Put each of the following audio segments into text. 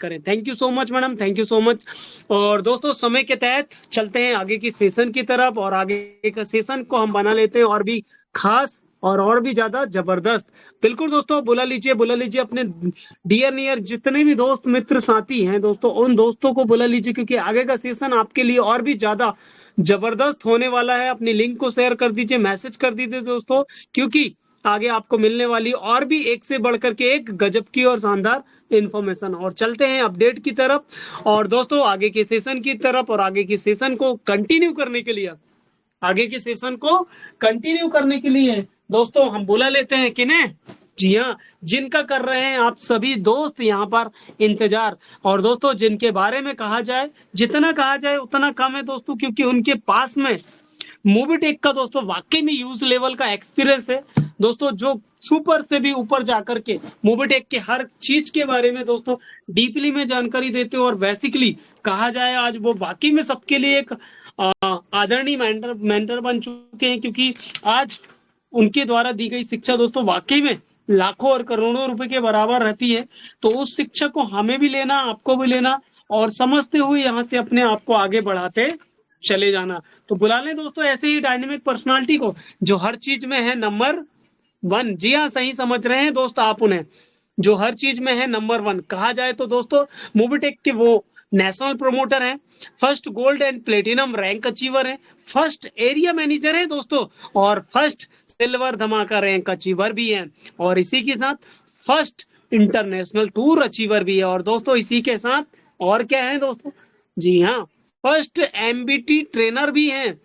करें। Thank you so much madam, thank you so much. और दोस्तों समय के तहत चलते हैं आगे की सेशन की तरफ, और आगे का सेशन को हम बना लेते हैं और भी खास और भी ज्यादा जबरदस्त। बिल्कुल दोस्तों, बुला लीजिए अपने डियर नियर जितने भी दोस्त मित्र साथी हैं दोस्तों, उन दोस्तों को बुला लीजिए, क्योंकि आगे का सेशन आपके लिए और भी ज्यादा जबरदस्त होने वाला है। अपनी लिंक को शेयर कर दीजिए, मैसेज कर दीजिए दोस्तों, क्योंकि आगे आपको मिलने वाली और भी एक से बढ़कर के एक गजब की और शानदार इन्फॉर्मेशन। और चलते हैं अपडेट की तरफ और दोस्तों आगे के सेशन की तरफ। और आगे के सेशन को कंटिन्यू करने के लिए, आगे के सेशन को कंटिन्यू करने के लिए दोस्तों हम बुला लेते हैं किन्हें। जी हाँ, जिनका कर रहे हैं आप सभी दोस्त यहाँ पर इंतजार। और दोस्तों जिनके बारे में कहा जाए, जितना कहा जाए उतना कम है दोस्तों, क्योंकि उनके पास में मोबिटेक का दोस्तों वाकई में यूज लेवल का एक्सपीरियंस है दोस्तों, जो सुपर से भी ऊपर जाकर के मोबिटेक के हर चीज के बारे में दोस्तों डीपली में जानकारी देते हो। और बेसिकली कहा जाए आज वो वाकई में सबके लिए एक आदरणीय मेंटर मेंटर बन चुके हैं, क्योंकि आज उनके द्वारा दी गई शिक्षा दोस्तों वाकई में लाखों और करोड़ों रुपए के बराबर रहती है। तो उस शिक्षा को हमें भी लेना, आपको भी लेना, और समझते हुए यहाँ से अपने आप को आगे बढ़ाते चले जाना। तो बुला लें दोस्तों ऐसे ही डायनेमिक पर्सनालिटी को, जो हर चीज में है नंबर वन। जी हाँ, सही समझ रहे हैं दोस्त आप उन्हें, जो हर चीज में है नंबर वन। कहा जाए तो दोस्तों मोबिटेक के वो नेशनल प्रमोटर हैं, first gold and platinum rank achiever हैं, फर्स्ट एरिया मैनेजर है दोस्तों, और फर्स्ट सिल्वर धमाका रैंक अचीवर भी हैं, और इसी के साथ फर्स्ट इंटरनेशनल टूर अचीवर भी है। और दोस्तों इसी के साथ और क्या है दोस्तों, जी हाँ, फर्स्ट एमबीटी ट्रेनर भी हैं।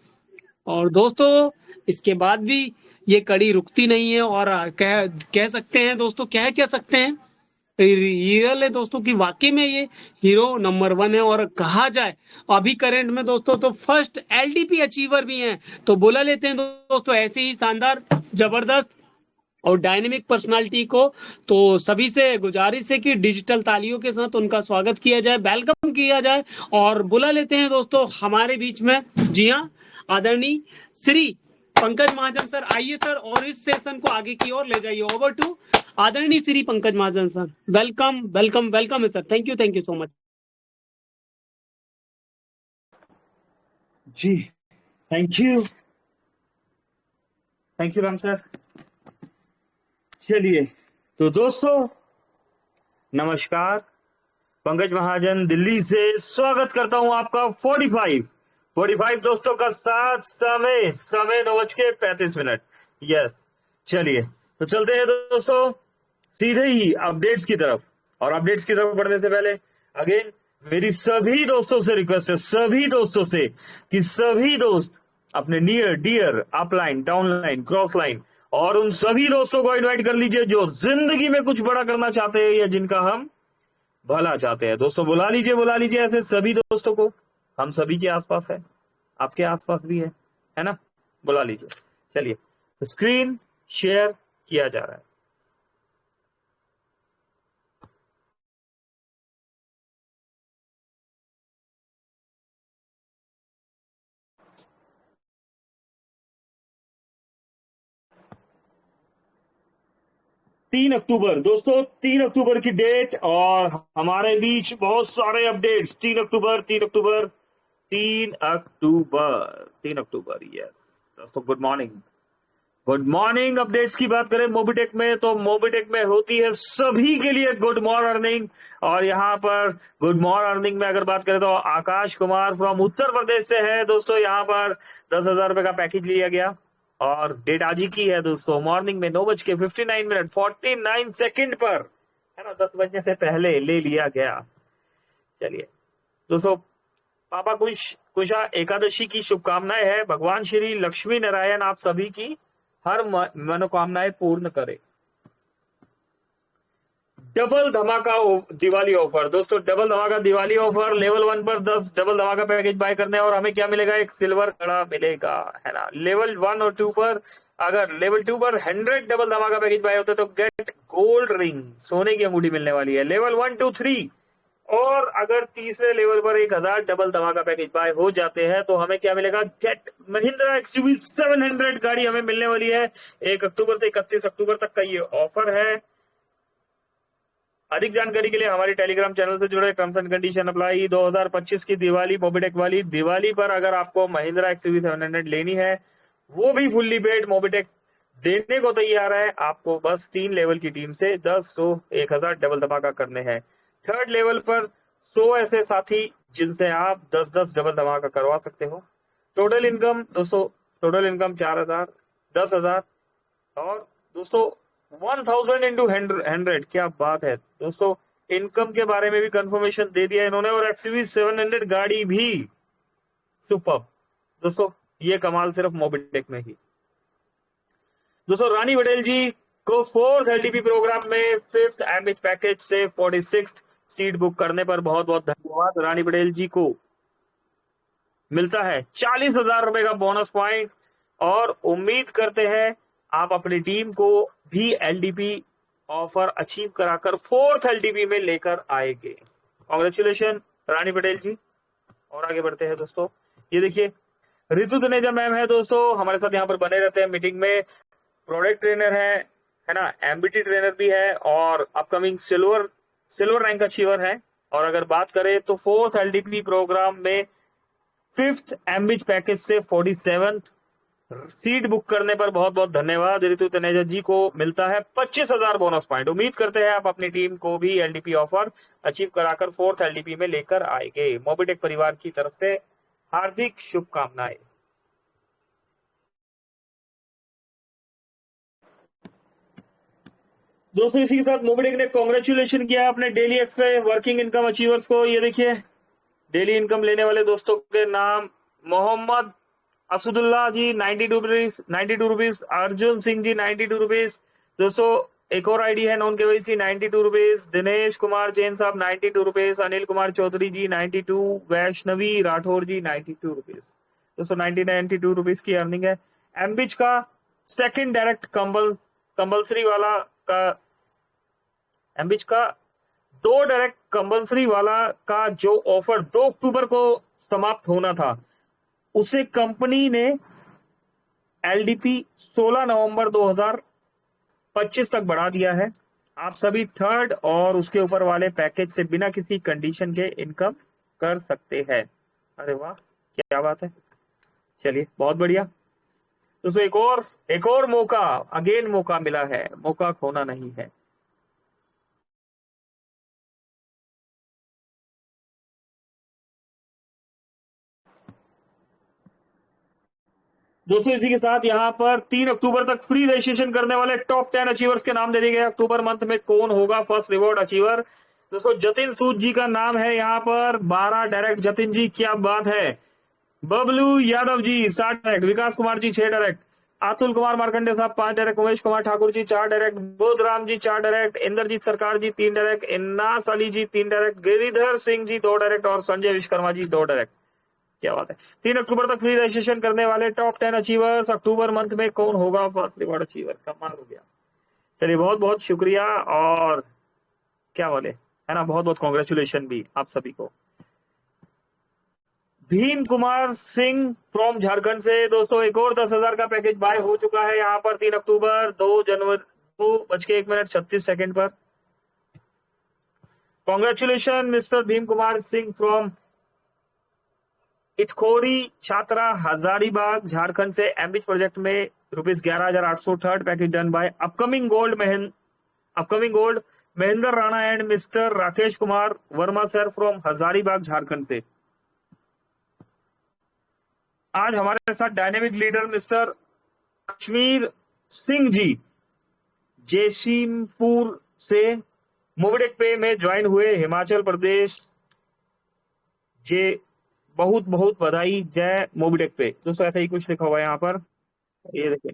और दोस्तों इसके बाद भी ये कड़ी रुकती नहीं है, और कह सकते हैं दोस्तों, कह सकते हैं रियल है दोस्तों कि वाकई में ये हीरो नंबर वन है। और कहा जाए अभी करंट में दोस्तों तो फर्स्ट एलडीपी अचीवर भी हैं। तो बोला लेते हैं दोस्तों ऐसे ही शानदार, जबरदस्त और डायनेमिक पर्सनालिटी को। तो सभी से गुजारिश है कि डिजिटल तालियों के साथ उनका स्वागत किया जाए, वेलकम किया जाए। और बुला लेते हैं दोस्तों हमारे बीच में, जी हाँ, आदरणीय श्री पंकज महाजन सर। आइए सर, और इस सेशन को आगे की ओर ले जाइए। ओवर टू आदरणीय Shri Pankaj Mahajan sir. Welcome welcome welcome है sir. Thank you so much ji. Thank you Ram sir. चलिए तो दोस्तों नमस्कार, पंकज महाजन दिल्ली से स्वागत करता हूं आपका 45 दोस्तों का साथ समय 9:35। यस, चलिए तो चलते हैं दोस्तों सीधे ही अपडेट्स की तरफ। और अपडेट्स की तरफ बढ़ने से पहले अगेन मेरी सभी दोस्तों से रिक्वेस्ट है, सभी दोस्तों से, कि सभी दोस्त अपने near dear upline downline cross line और उन सभी दोस्तों को इनवाइट कर लीजिए जो जिंदगी में कुछ बड़ा करना चाहते हैं या जिनका हम भला चाहते हैं। दोस्तों बुला लीजिए ऐसे सभी दोस्तों को। हम सभी के आसपास है, आपके आसपास भी है ना? बुला लीजिए। चलिए स्क्रीन शेयर किया जा रहा है। तीन अक्टूबर दोस्तों, 3 अक्टूबर की डेट, और हमारे बीच बहुत सारे अपडेट्स। 3 अक्टूबर, यस दोस्तों, गुड मॉर्निंग। अपडेट्स की बात करें मोबिटेक में, तो मोबिटेक में होती है सभी के लिए गुड मॉर्निंग। और यहाँ पर गुड मॉर्निंग में अगर बात करें तो आकाश कुमार फ्रॉम उत्तर प्रदेश से है दोस्तों। यहाँ पर 10,000 रुपए का पैकेज लिया गया, और डेट आज ही की है दोस्तों। मॉर्निंग में 9:59 49 पर, है ना, 10 बजने से पहले ले लिया गया। चलिए दोस्तों, पापा कुशा एकादशी की शुभकामनाएं है। भगवान श्री लक्ष्मी नारायण आप सभी की हर मनोकामनाएं पूर्ण करे। डबल धमाका दिवाली ऑफर दोस्तों, डबल धमाका दिवाली ऑफर। लेवल 1 पर 10 डबल धमाका पैकेज बाय करने, और हमें क्या मिलेगा? एक सिल्वर कड़ा मिलेगा, है ना। लेवल 1 और 2 पर, अगर लेवल 2 पर 100 डबल धमाका पैकेज बाय होते तो गेट गोल्ड रिंग, सोने की अंगूठी मिलने वाली है। लेवल 1 2 3, और अगर तीसरे लेवल पर 1000 डबल धमाका पैकेज बाय हो जाते हैं तो हमें क्या मिलेगा? गेट महिंद्रा एक्सयूवी 700 गाड़ी हमें मिलने वाली है। 1 अक्टूबर से 31 अक्टूबर तक का ये ऑफर है। अधिक जानकारी के लिए हमारे टेलीग्राम चैनल से जुड़े। Terms and condition apply. 2025 की दिवाली मोबिटेक वाली दिवाली पर अगर आपको महिंद्रा एक्सयूवी 700 लेनी है, वो भी फुल्ली पेड, मोबिटेक देने को तैयार है। आपको बस 3 लेवल की टीम से 10, 100, 1000 डबल धमाका करने हैं। थर्ड लेवल पर 100 ऐसे साथी जिनसे आप 10-10 डबल धमाका करवा सकते हो। टोटल इनकम 200, टोटल इनकम 4000, 10,000 और दोस्तों 1000 इंटू 100। क्या बात है दोस्तों, इनकम के बारे में भी कंफर्मेशन दे दिया इन्होंने, और एक्सयूवी 700 गाड़ी भी सुपर। दोस्तों ये कमाल सिर्फ मोबिटेक में ही। दोस्तों रानी पटेल जी को 4th एलडीपी प्रोग्राम में 5th एमएच पैकेज से 46th सीट बुक करने पर बहुत बहुत धन्यवाद। रानी पटेल जी को मिलता है 40,000 रुपए का बोनस पॉइंट, और उम्मीद करते हैं आप अपनी टीम को भी एलडीपी ऑफर अचीव कराकर 4th एलडीपी में लेकर आएंगे। कांग्रेचुलेशन रानी पटेल जी। और आगे बढ़ते हैं दोस्तों। ये देखिए रितु तनेजा मैम है दोस्तों, हमारे साथ यहाँ पर बने रहते हैं मीटिंग में। प्रोडक्ट ट्रेनर है ना, एमबीटी ट्रेनर भी है, और अपकमिंग सिल्वर रैंक अचीवर है। और अगर बात करें तो 4th एलडीपी प्रोग्राम में 5th एमबीच पैकेज से 47th सीट बुक करने पर बहुत बहुत धन्यवाद। ऋतु तनेजा जी को मिलता है 25,000 बोनस पॉइंट। उम्मीद करते हैं आप अपनी टीम को भी एलडीपी ऑफर अचीव कराकर 4th एलडीपी में लेकर आएंगे। मोबिटेक परिवार की तरफ से हार्दिक शुभकामनाएं। दोस्तों इसी के साथ मोबिटेक ने कांग्रेचुलेशन किया अपने daily extra working income achievers को। ये देखिए डेली इनकम लेने वाले दोस्तों के नाम: मोहम्मद असुदुल्ला जी 92 रुपीज, अर्जुन सिंह जी 92 रुपीज। दोस्तों एक और आईडी है non KYC 92 rupees, Dinesh Kumar Jain साहब 92 रुपीज, अनिल कुमार चौधरी जी 92, वैष्णवी राठौर जी 92 रुपीज। दोस्तों 92 रुपीज की अर्निंग है। एमबिच का सेकंड डायरेक्ट कंपल्सरी वाला का एमबिच का 2 डायरेक्ट कंपल्सरी वाला का जो ऑफर 2 अक्टूबर को समाप्त होना था, उसे कंपनी ने एलडीपी 16 नवंबर 2025 तक बढ़ा दिया है। आप सभी थर्ड और उसके ऊपर वाले पैकेज से बिना किसी कंडीशन के इनकम कर सकते हैं। अरे वाह क्या बात है, चलिए बहुत बढ़िया। दोस्तों एक और मौका, अगेन मौका मिला है, मौका खोना नहीं है। दोस्तों इसी के साथ यहाँ पर 3 अक्टूबर तक फ्री रजिस्ट्रेशन करने वाले टॉप 10 अचीवर्स के नाम दे दिए गए। अक्टूबर मंथ में कौन होगा फर्स्ट रिवॉर्ड अचीवर? दोस्तों जतिन सूद जी का नाम है यहाँ पर 12 डायरेक्ट। जतिन जी क्या बात है। बबलू यादव जी 7 डायरेक्ट, विकास कुमार जी 6 डायरेक्ट, अतुल कुमार मार्कंडे साहब 5 डायरेक्ट, उमेश कुमार ठाकुर जी 4 डायरेक्ट, बुधराम जी 4 डायरेक्ट, इंद्रजीत सरकार जी 3 डायरेक्ट, इन्नास अली जी 3 डायरेक्ट, गिरिधर सिंह जी 2 डायरेक्ट और संजय विश्वकर्मा जी 2 डायरेक्ट। क्या बात है। 3 अक्टूबर तक फ्री रजिस्ट्रेशन करने वाले टॉप 10 अचीवर्स। अक्टूबर मंथ में कौन होगा फर्स्ट रिवॉर्ड अचीवर? कमाल हो गया। चलिए बहुत बहुत शुक्रिया, और क्या बोले है ना, बहुत बहुत कॉन्ग्रेचुलेशन भी आप सभी को। भीम कुमार सिंह फ्रॉम झारखंड से दोस्तों एक और 10,000 का पैकेज बाय हो चुका है यहाँ पर 3 अक्टूबर 2:01:36 पर। Congratulation mister Bhim Kumar Singh from Itkhori Chatra Hazaribagh Jharkhand से एमबिच प्रोजेक्ट में ₹11,800 third package done by upcoming gold Mahendra Rana and mister Rakesh Kumar Verma sir from Hazaribagh Jharkhand से। आज हमारे साथ dynamic leader mister Kashmir Singh ji Jaisimpur से मोबिटेक पे में ज्वाइन हुए, हिमाचल प्रदेश। जे बहुत बहुत बधाई, जय मोबिटेक पे। दोस्तों ऐसा ही कुछ लिखा हुआ है यहाँ पर, ये देखिए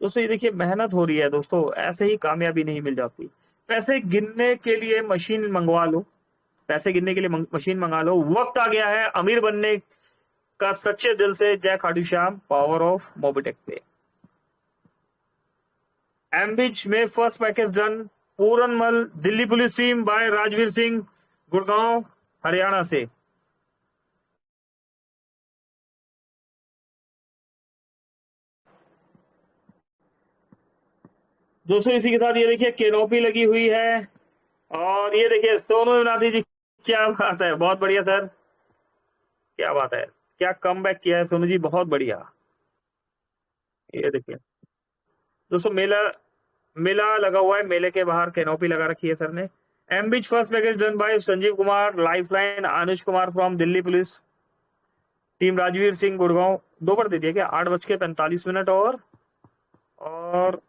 दोस्तों, ये देखिए मेहनत हो रही है दोस्तों, ऐसे ही कामयाबी नहीं मिल जाती। पैसे गिनने के लिए मशीन मंगवा लो, पैसे गिनने के लिए मशीन मंगा लो। वक्त आ गया है अमीर बनने का सच्चे दिल से। जय Khatu Shyam, power of Mobitech पे। एमबिच में first package done, Puranmal Delhi police team by Rajveer Singh Gurgaon Haryana से। दोस्तों इसी के साथ ये देखिए केनोपी लगी हुई है, और ये देखिए सोनू इमराती जी, क्या बात है, बहुत बढ़िया सर, क्या बात है, क्या कमबैक किया है सोनू जी, बहुत बढ़िया। ये देखिए दोस्तों मेला मेला लगा हुआ है, मेले के बाहर कैनोपी लगा रखी है सर ने। एम बीच first package done by Sanjeev Kumar, life line Anuj Kumar from Delhi police, team Rajveer Singh Gurgaon. 2 बार दे दिया क्या, 8:45 और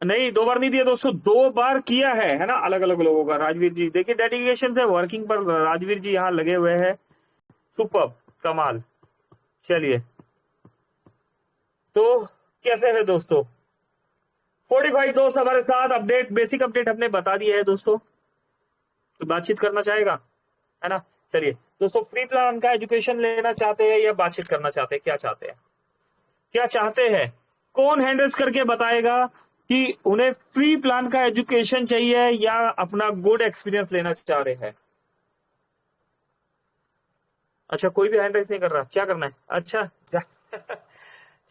नहीं, 2 बार नहीं दिया दोस्तों, 2 बार किया है ना, अलग अलग लोगों का। राजवीर जी देखिए डेडिकेशन से वर्किंग पर राजवीर जी यहाँ लगे हुए हैं, सुपर कमाल। चलिए तो कैसे है दोस्तों, 45 दोस्त हमारे साथ, अपडेट बेसिक अपडेट हमने बता दिया है दोस्तों, तो बातचीत करना चाहेगा, है ना। चलिए दोस्तों, फ्री प्लान का एजुकेशन लेना चाहते हैं या बातचीत करना चाहते हैं, क्या चाहते हैं, क्या चाहते हैं, कौन हैंडल्स करके बताएगा कि उन्हें फ्री प्लान का एजुकेशन चाहिए या अपना गुड एक्सपीरियंस लेना चाह रहे हैं। अच्छा कोई भी हैंड रेस नहीं कर रहा, क्या करना है, अच्छा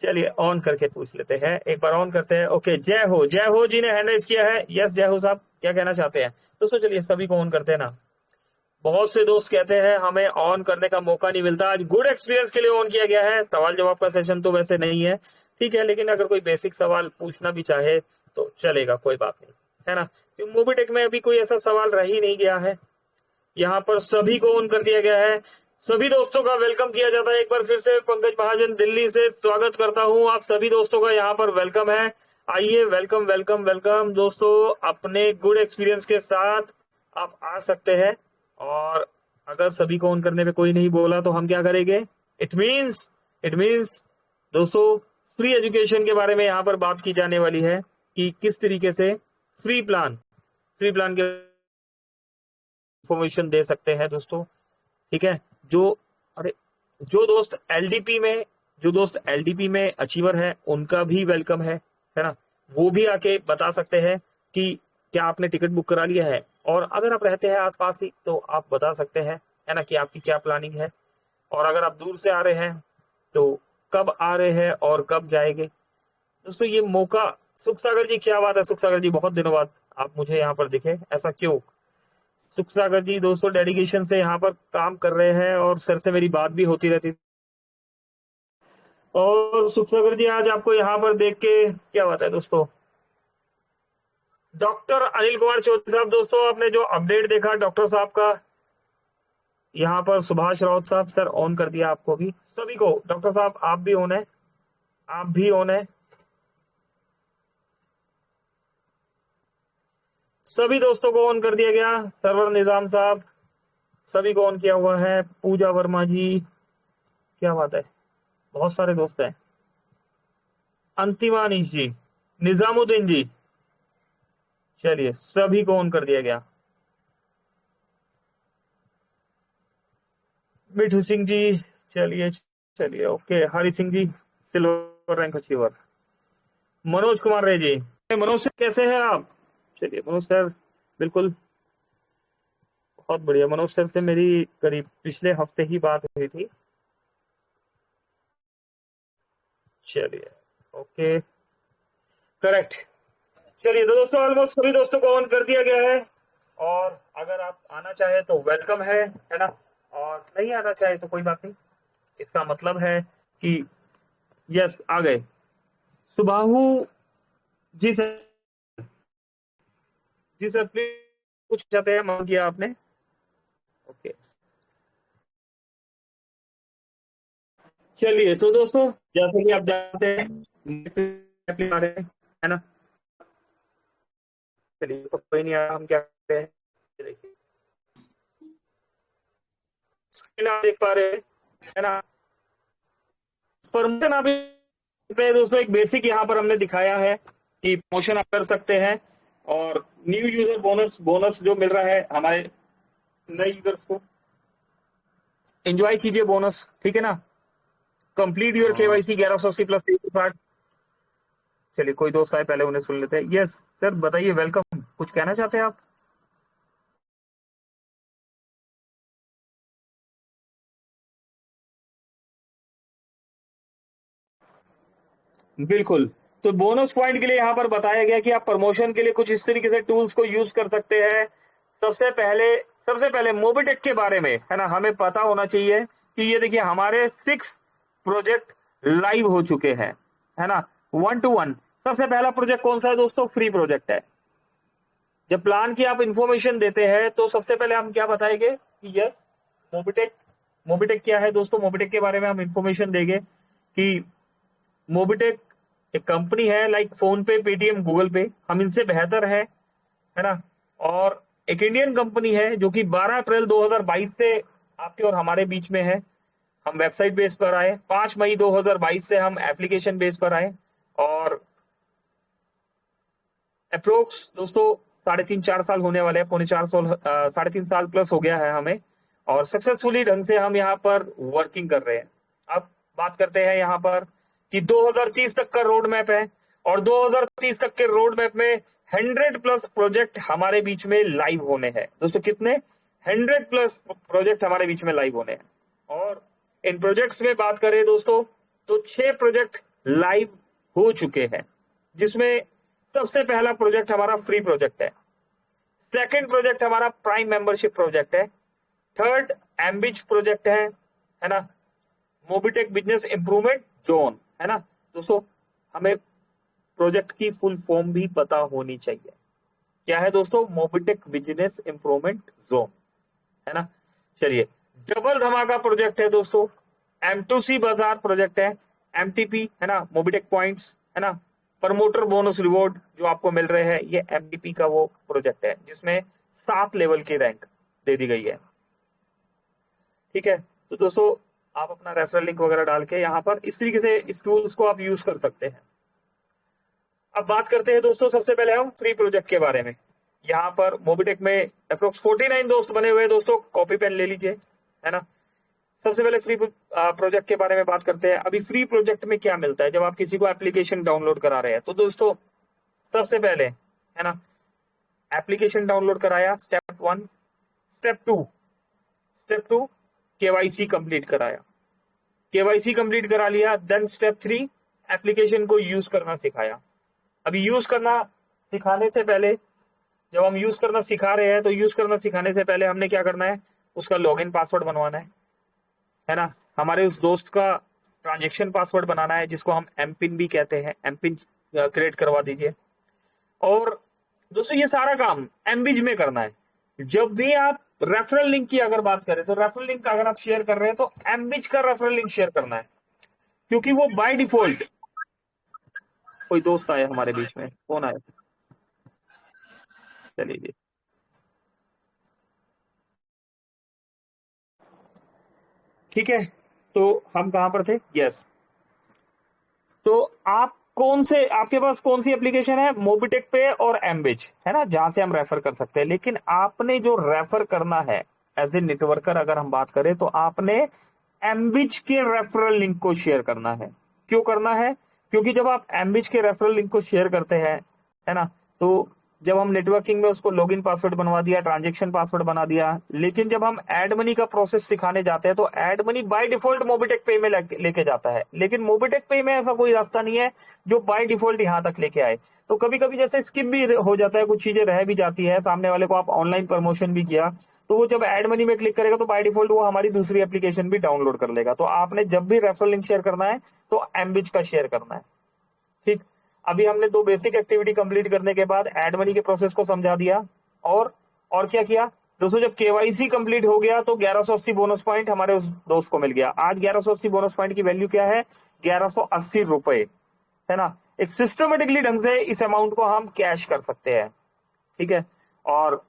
चलिए ऑन करके पूछ लेते हैं, एक बार ऑन करते हैं। ओके, जय हो जी ने हैंड रेस किया है, यस जय हो साहब, क्या कहना चाहते हैं दोस्तों। चलिए सभी को ऑन करते हैं ना, बहुत से दोस्त कहते हैं हमें ऑन करने का मौका नहीं मिलता, आज गुड एक्सपीरियंस के लिए ऑन किया गया है। सवाल जवाब का सेशन तो वैसे नहीं है, ठीक है, लेकिन अगर कोई बेसिक सवाल पूछना भी चाहे तो चलेगा, कोई बात नहीं, है ना। मोबीटेक में अभी कोई ऐसा सवाल रह ही नहीं गया है, यहाँ पर सभी को ऑन कर दिया गया है, सभी दोस्तों का वेलकम किया जाता है। एक बार फिर से पंकज महाजन दिल्ली से स्वागत करता हूं, आप सभी दोस्तों का यहाँ पर वेलकम है। आइए, वेलकम वेलकम वेलकम दोस्तों, अपने गुड एक्सपीरियंस के साथ आप आ सकते हैं। और अगर सभी को ऑन करने पे कोई नहीं बोला तो हम क्या करेंगे, इट मीन्स दोस्तों फ्री एजुकेशन के बारे में यहाँ पर बात की जाने वाली है कि किस तरीके से फ्री प्लान के इंफॉर्मेशन दे सकते हैं दोस्तों, ठीक है। जो अरे जो दोस्त एलडीपी में अचीवर है उनका भी वेलकम है ना, वो भी आके बता सकते हैं कि क्या आपने टिकट बुक करा लिया है, और अगर आप रहते हैं आसपास ही तो आप बता सकते हैं, है ना, कि आपकी क्या प्लानिंग है। और अगर आप दूर से आ रहे हैं तो कब आ रहे हैं और कब जाएंगे दोस्तों, ये मौका। सुख सागर जी, क्या बात है सुख सागर जी, बहुत दिनों बाद आप मुझे यहाँ पर दिखे, ऐसा क्यों। सुख सागर जी दोस्तों डेडिकेशन से यहाँ पर काम कर रहे हैं और सर से मेरी बात भी होती रहती, और सुख सागर जी आज आपको यहाँ पर देख के क्या बात है दोस्तों। डॉक्टर अनिल कुमार चौधरी साहब, दोस्तों आपने जो अपडेट देखा डॉक्टर साहब का, यहाँ पर सुभाष राउत साहब, सर ऑन कर दिया आपको भी, सभी को, डॉक्टर साहब आप भी ऑन है, आप भी ऑन है, सभी दोस्तों को ऑन कर दिया गया। सरवर निजाम साहब, सभी को ऑन किया हुआ है। पूजा वर्मा जी, क्या बात है, बहुत सारे दोस्त हैं। अंतिमा जी, निजामुद्दीन जी, चलिए सभी को ऑन कर दिया गया। मिठू सिंह जी, चलिए चलिए okay. Hari Singh ji, silver rank achiever. Manoj Kumar Ray ji, Manoj sir कैसे हैं आप, चलिए मनोज सर, बिल्कुल बहुत बढ़िया। मनोज सर से मेरी करीब पिछले हफ्ते ही बात हुई थी, चलिए ओके करेक्ट। चलिए तो दोस्तों ऑलमोस्ट सभी दोस्तों को ऑन कर दिया गया है, और अगर आप आना चाहे तो वेलकम है ना, और नहीं आना चाहे तो कोई बात नहीं, इसका मतलब है कि यस आ गए। सुबाहु जी सर, जी सर प्लीज, कुछ चाहते हैं, मांग किया आपने, ओके। चलिए तो दोस्तों जैसे कि आप जानते हैं आ रहे हैं, है ना, चलिए तो कोई नहीं, हम क्या करते हैं, ये देखिए स्क्रीन आप देख पा रहे हैं, है ना, प्रमोशन आप पे दोस्तों एक बेसिक यहाँ पर हमने दिखाया है कि प्रमोशन आप कर सकते हैं, और न्यू यूजर बोनस बोनस जो मिल रहा है हमारे नए यूजर्स को, एंजॉय कीजिए बोनस, ठीक है ना। Complete your KYC 1180 plus 85। चलिए कोई दोस्त आए, पहले उन्हें सुन लेते हैं। यस सर बताइए, वेलकम, कुछ कहना चाहते हैं आप। बिल्कुल, तो बोनस पॉइंट के लिए यहाँ पर बताया गया कि आप प्रमोशन के लिए कुछ इस तरीके से टूल्स को यूज कर सकते हैं। सबसे पहले मोबिटेक के बारे में, है ना, हमें पता होना चाहिए कि ये देखिए हमारे 6 प्रोजेक्ट लाइव हो चुके हैं, है ना, 1 to 1। सबसे पहला प्रोजेक्ट कौन सा है दोस्तों? फ्री प्रोजेक्ट है। जब प्लान की आप इंफॉर्मेशन देते हैं तो सबसे पहले हम क्या बताएंगे कि यस मोबिटेक क्या है दोस्तों। मोबिटेक के बारे में हम इंफॉर्मेशन देंगे कि मोबिटेक एक कंपनी है लाइक फोन पे, पेटीएम, गूगल पे, हम इनसे बेहतर है ना। और एक इंडियन कंपनी है जो कि 12 अप्रैल 2022 से आपके और हमारे बीच में है। हम वेबसाइट बेस पर आए, 5 मई 2022 से हम एप्लीकेशन बेस पर आए और अप्रोक्स दोस्तों 3.5-4 साल होने वाले हैं, 3.5 साल प्लस हो गया है हमें, और सक्सेसफुली ढंग से हम यहाँ पर वर्किंग कर रहे हैं। अब बात करते हैं यहाँ पर कि 2030 तक का रोड मैप है और 2030 तक के रोड मैप में 100+ प्रोजेक्ट हमारे बीच में लाइव होने हैं दोस्तों। कितने? 100+ प्रोजेक्ट हमारे बीच में लाइव होने हैं। और इन प्रोजेक्ट्स में बात करें दोस्तों तो 6 प्रोजेक्ट लाइव हो चुके हैं, जिसमें सबसे पहला प्रोजेक्ट हमारा फ्री प्रोजेक्ट है, सेकंड प्रोजेक्ट हमारा प्राइम मेंबरशिप प्रोजेक्ट है, थर्ड एम्बिज प्रोजेक्ट है ना, मोबिटेक बिजनेस इंप्रूवमेंट जोन, है ना दोस्तों। हमें प्रोजेक्ट की फुल फॉर्म भी पता होनी चाहिए। क्या है दोस्तों? मोबिटेक बिजनेस इंप्रूवमेंट जोन, है ना। चलिए, डबल धमाका प्रोजेक्ट है दोस्तों, M2C बाजार प्रोजेक्ट है, MTP है ना, मोबिटेक पॉइंट्स, है ना, प्रमोटर बोनस रिवॉर्ड जो आपको मिल रहे हैं, ये MTP का वो प्रोजेक्ट है जिसमें 7 लेवल की रैंक दे दी गई है। ठीक है, तो दोस्तों आप अपना रेफरल लिंक वगैरह डाल के यहाँ पर इस तरीके से इस टूल्स को आप यूज कर सकते हैं। अब बात करते हैं दोस्तों सबसे पहले हम फ्री प्रोजेक्ट के बारे में। यहाँ पर मोबिटेक में अप्रोक्स 49 दोस्त बने हुए हैं दोस्तों, कॉपी पेन ले लीजिए, है ना। सबसे पहले फ्री प्रोजेक्ट के बारे में बात करते हैं। अभी फ्री प्रोजेक्ट में क्या मिलता है जब आप किसी को एप्लीकेशन डाउनलोड करा रहे हैं? तो दोस्तों सबसे पहले, है ना, एप्लीकेशन डाउनलोड कराया, step 1। Step two KYC complete कराया, KYC कंप्लीट करा लिया। देन स्टेप 3 एप्लीकेशन को यूज करना सिखाया। अभी यूज करना सिखाने से पहले, जब हम यूज करना सिखा रहे हैं तो यूज करना सिखाने से पहले हमने क्या करना है? उसका लॉगिन पासवर्ड बनवाना है ना। हमारे उस दोस्त का ट्रांजेक्शन पासवर्ड बनाना है जिसको हम एमपिन भी कहते हैं, एमपिन क्रिएट करवा दीजिए। और दोस्तों ये सारा काम एमबिज में करना है। जब भी आप रेफरल लिंक की अगर बात करें तो रेफरल लिंक अगर आप शेयर कर रहे हैं तो एमबिज का रेफरल लिंक शेयर करना है, क्योंकि वो बाय डिफॉल्ट। कोई दोस्त आया हमारे बीच में, कौन आया? चलिए जी, ठीक है, तो हम कहां पर थे? यस, तो आप आपके पास कौन सी एप्लीकेशन है? मोबिटेक पे और एमबिज, है ना, जहां से हम रेफर कर सकते हैं। लेकिन आपने जो रेफर करना है एज ए नेटवर्कर, अगर हम बात करें तो आपने एमबिज के रेफरल लिंक को शेयर करना है। क्यों करना है? क्योंकि जब आप एमबिज के रेफरल लिंक को शेयर करते हैं, है ना, तो जब हम नेटवर्किंग में उसको लॉगिन पासवर्ड बनवा दिया, ट्रांजेक्शन पासवर्ड बना दिया, लेकिन जब हम एड मनी का प्रोसेस सिखाने जाते हैं तो add money by default Mobitech पे में लेके जाता है। लेकिन मोबिटेक पे में ऐसा कोई रास्ता नहीं है जो बाय डिफॉल्ट यहां तक लेके आए। तो कभी कभी जैसे स्किप भी हो जाता है, कुछ चीजें रह भी जाती है, सामने वाले को आप ऑनलाइन प्रमोशन भी किया तो वो जब एड मनी में क्लिक करेगा तो बाय डिफॉल्ट वो हमारी दूसरी एप्लीकेशन भी डाउनलोड कर लेगा। तो आपने जब भी रेफरल लिंक शेयर करना है तो एमबिज का शेयर करना है। ठीक, अभी हमने 2 बेसिक एक्टिविटी कंप्लीट करने के बाद एड मनी के प्रोसेस को समझा दिया और क्या किया दोस्तों? जब केवाईसी कंप्लीट हो गया तो 1180 बोनस पॉइंट हमारे उस दोस्त को मिल गया। आज 1180 बोनस पॉइंट की वैल्यू क्या है? 1180 रुपए, है ना। एक सिस्टमेटिकली ढंग से इस अमाउंट को हम कैश कर सकते हैं। ठीक है, और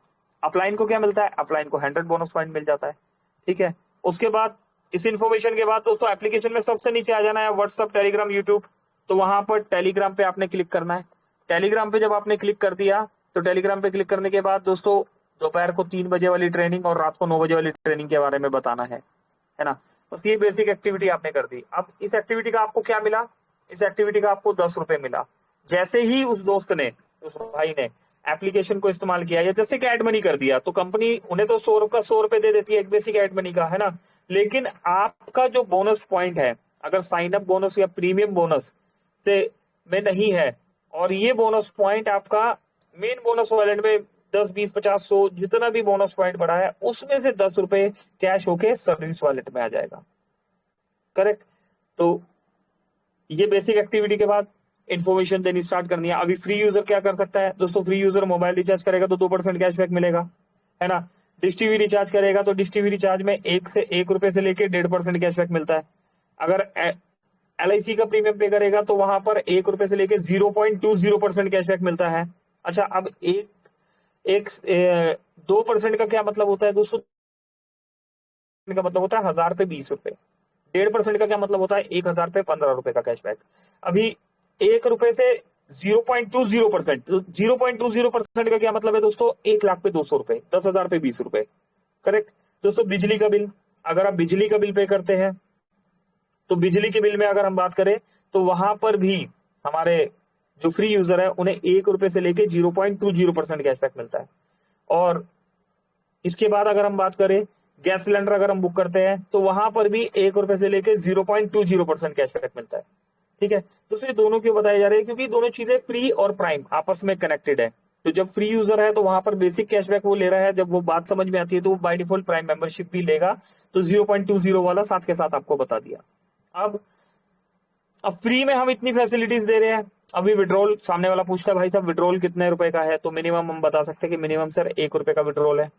अपलाइन को क्या मिलता है? अपलाइन को 100 बोनस पॉइंट मिल जाता है। ठीक है, उसके बाद इस इंफॉर्मेशन के बाद दोस्तों एप्लीकेशन में सबसे नीचे आ जाना है व्हाट्सएप, टेलीग्राम, यूट्यूब। तो वहां पर टेलीग्राम पे आपने क्लिक करना है। टेलीग्राम पे जब आपने क्लिक कर दिया तो टेलीग्राम पे क्लिक करने के बाद दोस्तों दोपहर को 3 बजे वाली ट्रेनिंग और रात को 9 बजे वाली ट्रेनिंग के बारे में बताना है ना। बस ये बेसिक एक्टिविटी आपने कर दी। अब इस एक्टिविटी का आपको क्या मिला? इस एक्टिविटी का आपको 10 रुपए मिला। जैसे ही उस दोस्त ने, उस भाई ने एप्लीकेशन को इस्तेमाल किया या जैसे कि एड मनी कर दिया तो कंपनी उन्हें तो 100 रुपए दे देती है एक बेसिक एड मनी का, है ना। लेकिन आपका जो बोनस पॉइंट है, अगर साइन अप बोनस या प्रीमियम बोनस से में नहीं है। और ये बोनस पॉइंट आपका मेन बोनस वॉलेट में 10, 20, 50, 100 जितना भी बोनस पॉइंट बढ़ा है उसमें से 10 रुपए कैश होके सर्विस वॉलेट में आ जाएगा। करेक्ट। तो ये बेसिक एक्टिविटी के बाद इन्फॉर्मेशन देनी स्टार्ट करनी है। अभी फ्री यूजर क्या कर सकता है दोस्तों, फ्री यूजर मोबाइल रिचार्ज करेगा तो 2% कैशबैक मिलेगा, है ना। डिश टीवी रिचार्ज करेगा तो डिश टीवी रिचार्ज में 1 से लेके 1.5% कैशबैक मिलता है। अगर LIC का प्रीमियम पे करेगा तो वहां पर 1 रुपए से लेके 0.20% कैशबैक मिलता है। अच्छा, अब एक 2% का क्या मतलब होता है दोस्तों, का मतलब होता है 1000 पे 20 रुपए। 1.5% का क्या मतलब होता है 1000 पे 15 रुपए का कैशबैक। अभी 1 रुपए से 0.20%, तो 0.20% का क्या मतलब है दोस्तों, 1 लाख पे 200 रुपए, 10,000 पे 20 रुपए। करेक्ट दोस्तों। बिजली का बिल, अगर आप बिजली का बिल पे करते हैं तो बिजली के बिल में अगर हम बात करें तो वहां पर भी हमारे जो फ्री यूजर है उन्हें 1 रुपए से लेके 0.20% कैशबैक मिलता है। और इसके बाद अगर हम बात करें गैस सिलेंडर अगर हम बुक करते हैं तो वहां पर भी 1 रुपए से लेके 0.20% कैशबैक मिलता है। ठीक है। तो ये दोनों क्यों बताए जा रहे हैं, क्योंकि दोनों चीजें फ्री और प्राइम आपस में कनेक्टेड है। तो जब फ्री यूजर है तो वहां पर बेसिक कैशबैक वो ले रहा है, जब वो बात समझ में आती है तो वो बाय डिफॉल्ट प्राइम मेंबरशिप भी लेगा। तो 0.20 वाला साथ के साथ आपको बता दिया। अब फ्री में हम इतनी फैसिलिटीज दे रहे हैं। अभी विड्रॉल, सामने वाला पूछता है भाई साहब विड्रॉल कितने रुपए का है, तो मिनिमम हम बता सकते हैं कि मिनिमम सर 1 रुपए का विड्रॉल है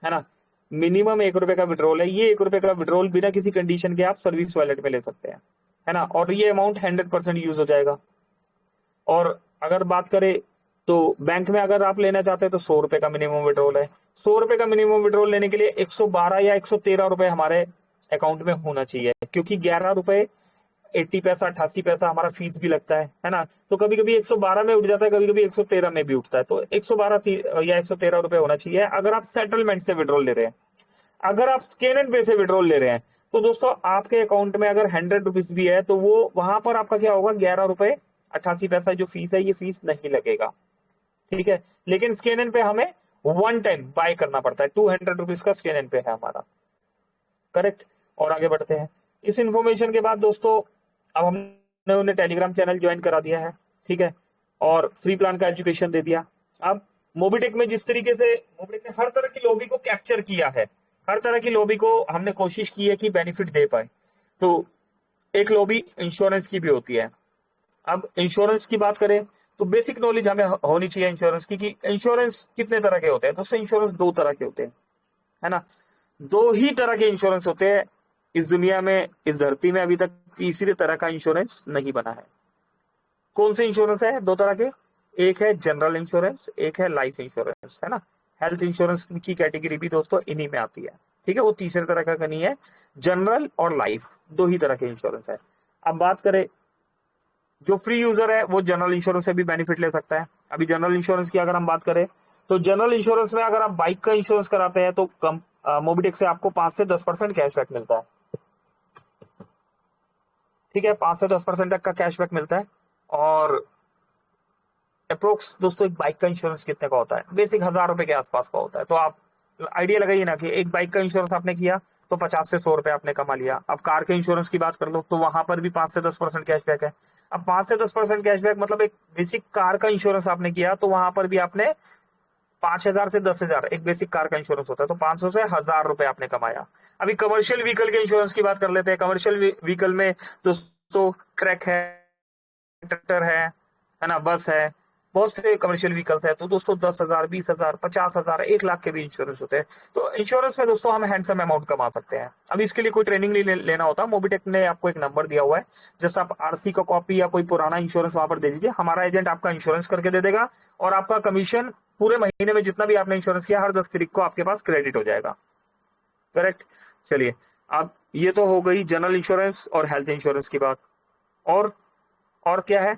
ना। मिनिमम 1 रुपए का विड्रॉल है। ये 1 रुपए का विड्रॉल बिना किसी कंडीशन के आप सर्विस वॉलेट में ले सकते हैं, है ना। और ये अमाउंट 100% यूज हो जाएगा। और अगर बात करें तो बैंक में अगर आप लेना चाहते हैं तो 100 रुपए का मिनिमम विड्रॉल है। 100 रुपए का मिनिमम विड्रॉल लेने के लिए 112 या 113 रुपए हमारे अकाउंट में होना चाहिए, क्योंकि 11 रुपए 80 पैसा 88 पैसा हमारा फीस भी लगता है ना। तो कभी कभी 112 में उठ जाता है, कभी कभी 113 में भी उठता है। तो 112 या 113 रुपए होना चाहिए अगर आप सेटलमेंट से विड्रॉल ले रहे हैं। अगर आप स्कैन एंड पे से विड्रॉल ले रहे हैं तो दोस्तों आपके अकाउंट में अगर 100 रुपीज भी है तो वो वहां पर आपका क्या होगा, 11 रुपए 88 पैसा जो फीस है ये फीस नहीं लगेगा। ठीक है। लेकिन स्कैन एंड पे हमें 1 टाइम बाय करना पड़ता है। 200 रुपीज का स्कैन एंड पे है हमारा। करेक्ट। और आगे बढ़ते हैं। इस इंफॉर्मेशन के बाद दोस्तों अब हमने उन्हें टेलीग्राम चैनल ज्वाइन करा दिया है। ठीक है। और फ्री प्लान का एजुकेशन दे दिया। अब मोबिटेक में जिस तरीके से मोबिटेक ने हर तरह की लॉबी को कैप्चर किया है, हर तरह की लॉबी को हमने कोशिश की है कि बेनिफिट दे पाए। तो एक लॉबी इंश्योरेंस की भी होती है। अब इंश्योरेंस की बात करें तो बेसिक नॉलेज हमें होनी चाहिए इंश्योरेंस की, कि इंश्योरेंस कितने तरह के होते हैं। दोस्तों इंश्योरेंस 2 तरह के होते हैं, है ना। 2 ही तरह के इंश्योरेंस होते हैं इस दुनिया में, इस धरती में अभी तक तीसरे तरह का इंश्योरेंस नहीं बना है। कौन से इंश्योरेंस है 2 तरह के, एक है जनरल इंश्योरेंस, एक है लाइफ इंश्योरेंस, है ना। हेल्थ इंश्योरेंस की कैटेगरी भी दोस्तों इन्हीं में आती है। ठीक है। वो तीसरे तरह का नहीं है, जनरल और लाइफ 2 ही तरह के इंश्योरेंस है। अब बात करें जो फ्री यूजर है वो जनरल इंश्योरेंस से भी बेनिफिट ले सकता है। अभी जनरल इंश्योरेंस की अगर हम बात करें तो जनरल इंश्योरेंस में अगर आप बाइक का इंश्योरेंस कराते हैं तो मोबिटेक से आपको 5 से 10% कैशबैक मिलता है। ठीक है। 5 से 10% तक का कैशबैक मिलता है। और अप्रोक्स दोस्तों एक बाइक का इंश्योरेंस कितने का होता है, बेसिक 1000 रुपए के आसपास का होता है। तो आप आइडिया लगाइए ना कि एक बाइक का इंश्योरेंस आपने किया तो 50 से 100 रुपए आपने कमा लिया। अब कार के इंश्योरेंस की बात कर लो तो वहां पर भी 5 से 10% कैशबैक है। अब 5 से 10% कैशबैक मतलब एक बेसिक कार का इंश्योरेंस आपने किया तो वहां पर भी आपने 5000 से 10,000 एक बेसिक कार का इंश्योरेंस होता है, तो 500 से 1000 रुपए आपने कमाया। अभी कमर्शियल व्हीकल के इंश्योरेंस की बात कर लेते हैं। कमर्शियल व्हीकल में दोस्तों ट्रक है, ट्रैक्टर है ना, बस है, बहुत से कमर्शियल व्हीकल्स है। तो दोस्तों 10,000, 20,000, 50,000, 1 लाख के भी इंश्योरेंस होते हैं। तो इंश्योरेंस में दोस्तों हम हैंडसम अमाउंट कमा सकते हैं। अब इसके लिए कोई ट्रेनिंग नहीं लेना होता। मोबिटेक ने आपको एक नंबर दिया हुआ है, जस्ट आप आरसी का कॉपी या कोई पुराना इंश्योरेंस वहां पर दे दीजिए, हमारा एजेंट आपका इंश्योरेंस करके दे देगा और आपका कमीशन पूरे महीने में जितना भी आपने इंश्योरेंस किया हर 10 तारीख को आपके पास क्रेडिट हो जाएगा। करेक्ट। चलिए, अब ये तो हो गई जनरल इंश्योरेंस और हेल्थ इंश्योरेंस की बात। और क्या है,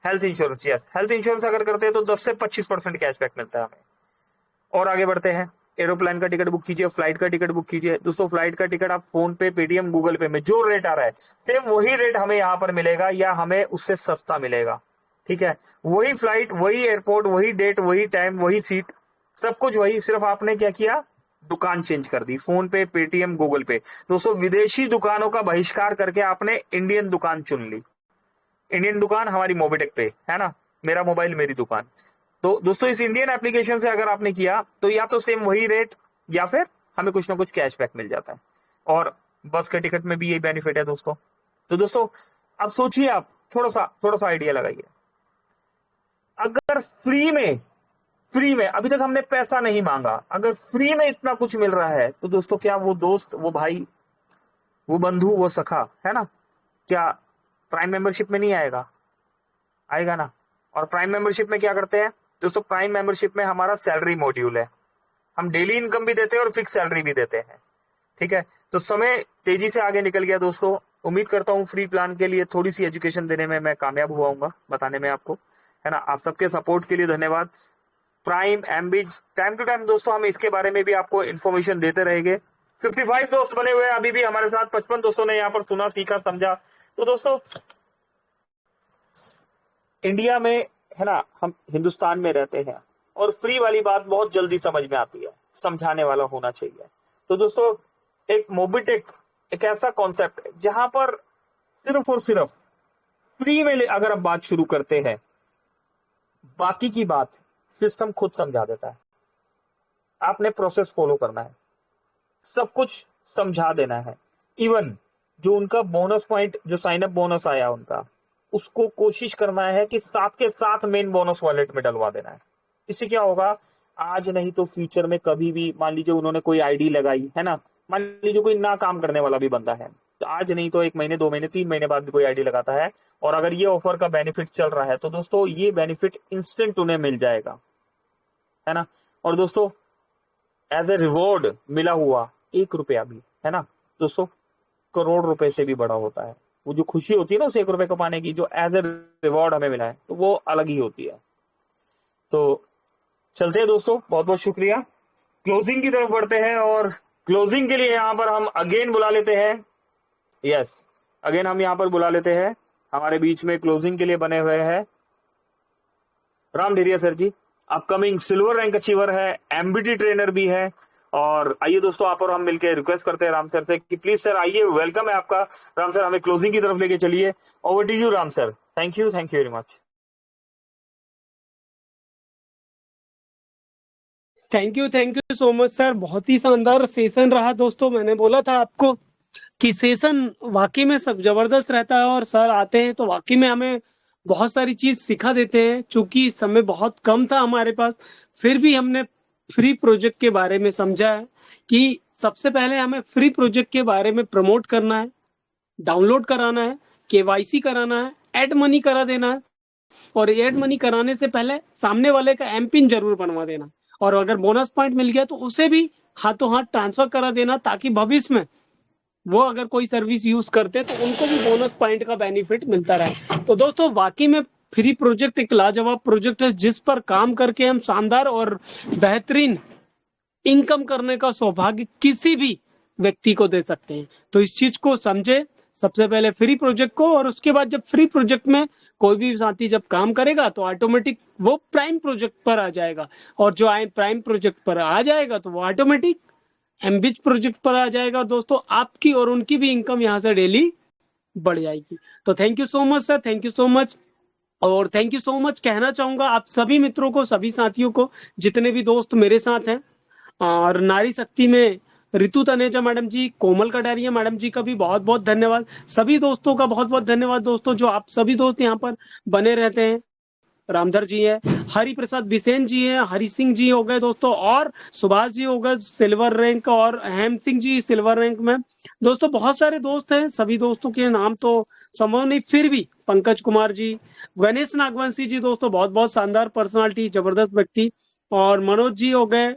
health insurance. Yes, health insurance अगर करते हैं तो 10 से 25% कैशबैक मिलता है हमें। और आगे बढ़ते हैं। एरोप्लेन का टिकट बुक कीजिए, फ्लाइट का टिकट बुक कीजिए। दोस्तों फ्लाइट का टिकट आप फोन पे, पेटीएम, गूगल पे में जो रेट आ रहा है सेम वही रेट हमें यहाँ पर मिलेगा या हमें उससे सस्ता मिलेगा। ठीक है। वही फ्लाइट, वही एयरपोर्ट, वही डेट, वही टाइम, वही सीट, सब कुछ वही, सिर्फ आपने क्या किया, दुकान चेंज कर दी। फोन पे, पेटीएम, गूगल पे। दोस्तों विदेशी दुकानों का बहिष्कार करके आपने इंडियन दुकान चुन ली। इंडियन दुकान हमारी मोबिटेक पे है ना, मेरा मोबाइल मेरी दुकान। तो दोस्तों इस इंडियन एप्लीकेशन से अगर आपने किया तो या तो सेम वही रेट या फिर हमें कुछ ना कुछ कैशबैक मिल जाता है, और बस के टिकट में भी यही बेनिफिट है दोस्तों। तो दोस्तों अब सोचिए, आप थोड़ा सा आइडिया लगाइए, अगर फ्री में अभी तक हमने पैसा नहीं मांगा, अगर फ्री में इतना कुछ मिल रहा है तो दोस्तों क्या वो दोस्त, वो भाई, वो बंधु, वो सखा है ना, क्या प्राइम मेंबरशिप में नहीं आएगा? आएगा ना। और प्राइम मेंबरशिप में क्या करते हैं दोस्तों, प्राइम मेंबरशिप में हमारा सैलरी मॉड्यूल है, हम डेली इनकम भी देते हैं और फिक्स सैलरी भी देते हैं। ठीक है, तो समय तेजी से आगे निकल गया दोस्तों। उम्मीद करता हूँ फ्री प्लान के लिए थोड़ी सी एजुकेशन देने में मैं कामयाब हुआ हूँ बताने में आपको, है ना। आप सबके सपोर्ट के लिए धन्यवाद। प्राइम, एमबीज, टाइम टू टाइम दोस्तों हम इसके बारे में भी आपको इन्फॉर्मेशन देते रहेंगे। 55 दोस्त बने हुए हैं अभी भी हमारे साथ, 55 दोस्तों ने यहाँ पर सुना, सीखा, समझा। तो दोस्तों इंडिया में है ना, हम हिंदुस्तान में रहते हैं और फ्री वाली बात बहुत जल्दी समझ में आती है, समझाने वाला होना चाहिए। तो दोस्तों एक मोबिटेक एक ऐसा कॉन्सेप्ट है जहां पर सिर्फ और सिर्फ फ्री में अगर आप बात शुरू करते हैं, बाकी की बात सिस्टम खुद समझा देता है। आपने प्रोसेस फॉलो करना है, सब कुछ समझा देना है। इवन जो उनका बोनस पॉइंट, जो साइन अप बोनस आया उनका, उसको कोशिश करना है कि साथ के साथ मेन बोनस वॉलेट में डलवा देना है। इससे क्या होगा, आज नहीं तो फ्यूचर में कभी भी, मान लीजिए उन्होंने कोई आईडी लगाई है ना, मान लीजिए कोई ना काम करने वाला भी बंदा है, तो आज नहीं तो 1 महीने, 2 महीने, 3 महीने बाद भी कोई आईडी लगाता है, और अगर ये ऑफर का बेनिफिट चल रहा है तो दोस्तों ये बेनिफिट इंस्टेंट उन्हें मिल जाएगा, है ना। और दोस्तों एज ए रिवॉर्ड मिला हुआ 1 रुपया भी, है ना दोस्तों, करोड़ रुपए से भी बड़ा होता है। वो जो खुशी होती है ना उस 1 रुपए को पाने की, जो एज ए रिवॉर्ड हमें मिला है, तो वो अलग ही होती है। तो चलते हैं दोस्तों, बहुत बहुत शुक्रिया। क्लोजिंग की तरफ बढ़ते हैं, और क्लोजिंग के लिए यहाँ पर हम अगेन बुला लेते हैं, यस अगेन हम यहाँ पर बुला लेते हैं, हमारे बीच में क्लोजिंग के लिए बने हुए हैं राम ढेरिया सर जी। अपकमिंग सिल्वर रैंक अचीवर है, एमबीटी ट्रेनर भी है। और आइए दोस्तों आप और हम मिलकर रिक्वेस्ट करते हैं राम सर से कि प्लीज सर आइए, वेलकम है आपका। राम सर हमें क्लोजिंग की तरफ लेके चलिए। Over to you Ram sir. Thank you very much. Thank you so much sir, बहुत ही शानदार सेशन रहा दोस्तों। मैंने बोला था आपको कि सेशन वाकई में सब जबरदस्त रहता है, और सर आते हैं तो वाकई में हमें बहुत सारी चीज सिखा देते हैं। चूंकि समय बहुत कम था हमारे पास, फिर भी हमने फ्री प्रोजेक्ट के बारे में समझा है कि सबसे पहले हमें फ्री प्रोजेक्ट के बारे में प्रमोट करना है, डाउनलोड कराना है, केवाईसी कराना है, एड मनी करा देना है, और एड मनी कराने से पहले सामने वाले का एम पिन जरूर बनवा देना, और अगर बोनस पॉइंट मिल गया तो उसे भी हाथों हाथ ट्रांसफर करा देना, ताकि भविष्य में वो अगर कोई सर्विस यूज करते तो उनको भी बोनस पॉइंट का बेनिफिट मिलता रहे। तो दोस्तों वाकई में फ्री प्रोजेक्ट एक लाजवाब प्रोजेक्ट है, जिस पर काम करके हम शानदार और बेहतरीन इनकम करने का सौभाग्य किसी भी व्यक्ति को दे सकते हैं। तो इस चीज को समझे, सबसे पहले फ्री प्रोजेक्ट को, और उसके बाद जब फ्री प्रोजेक्ट में कोई भी साथी जब काम करेगा तो ऑटोमेटिक वो प्राइम प्रोजेक्ट पर आ जाएगा, और जो आए प्राइम प्रोजेक्ट पर आ जाएगा तो वो ऑटोमेटिक एमबिच प्रोजेक्ट पर आ जाएगा। दोस्तों आपकी और उनकी भी इनकम यहाँ से डेली बढ़ जाएगी। तो thank you so much sir, thank you so much. और थैंक यू सो मच कहना चाहूंगा आप सभी मित्रों को, सभी साथियों को, जितने भी दोस्त मेरे साथ हैं। और नारी शक्ति में रितु तनेजा मैडम जी, कोमल कटारिया मैडम जी का भी बहुत बहुत धन्यवाद। सभी दोस्तों का बहुत बहुत धन्यवाद दोस्तों, जो आप सभी दोस्त यहाँ पर बने रहते हैं। रामधर जी है, हरि प्रसाद बिसेन जी है, हरि सिंह जी हो गए दोस्तों, और सुभाष जी हो गए सिल्वर रैंक, और हेम सिंह जी सिल्वर रैंक में। दोस्तों बहुत सारे दोस्त हैं, सभी दोस्तों के नाम तो संभव नहीं, फिर भी पंकज कुमार जी, गणेश नागवंशी जी दोस्तों, बहुत बहुत शानदार पर्सनालिटी, जबरदस्त व्यक्ति। और मनोज जी हो गए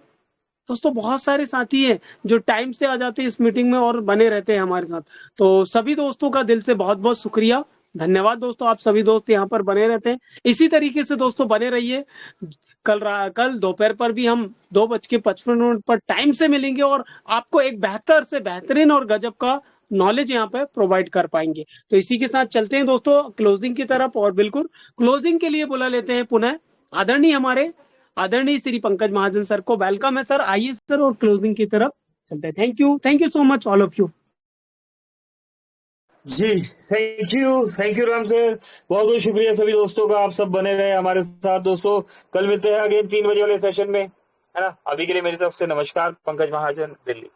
दोस्तों, बहुत सारे साथी हैं जो टाइम से आ जाते हैं इस मीटिंग में और बने रहते हैं हमारे साथ। तो सभी दोस्तों का दिल से बहुत बहुत शुक्रिया, धन्यवाद दोस्तों। आप सभी दोस्त यहाँ पर बने रहते हैं, इसी तरीके से दोस्तों बने रहिए। कल दोपहर पर भी हम 2:55 पर टाइम से मिलेंगे, और आपको एक बेहतर से बेहतरीन और गजब का नॉलेज यहाँ पे प्रोवाइड कर पाएंगे। तो इसी के साथ चलते हैं दोस्तों क्लोजिंग की तरफ, और बिल्कुल क्लोजिंग के लिए बुला लेते हैं पुनः आदरणीय श्री पंकज महाजन सर को। वेलकम है सर, आइए सर, और क्लोजिंग की तरफ चलते हैं। Thank you so much all of you. जी, थैंक यू राम सर। बहुत बहुत शुक्रिया सभी दोस्तों का, आप सब बने रहे हमारे साथ दोस्तों। कल मिलते हैं अगेन 3 बजे वाले सेशन में, है ना। अभी के लिए मेरी तरफ से नमस्कार, पंकज महाजन, दिल्ली।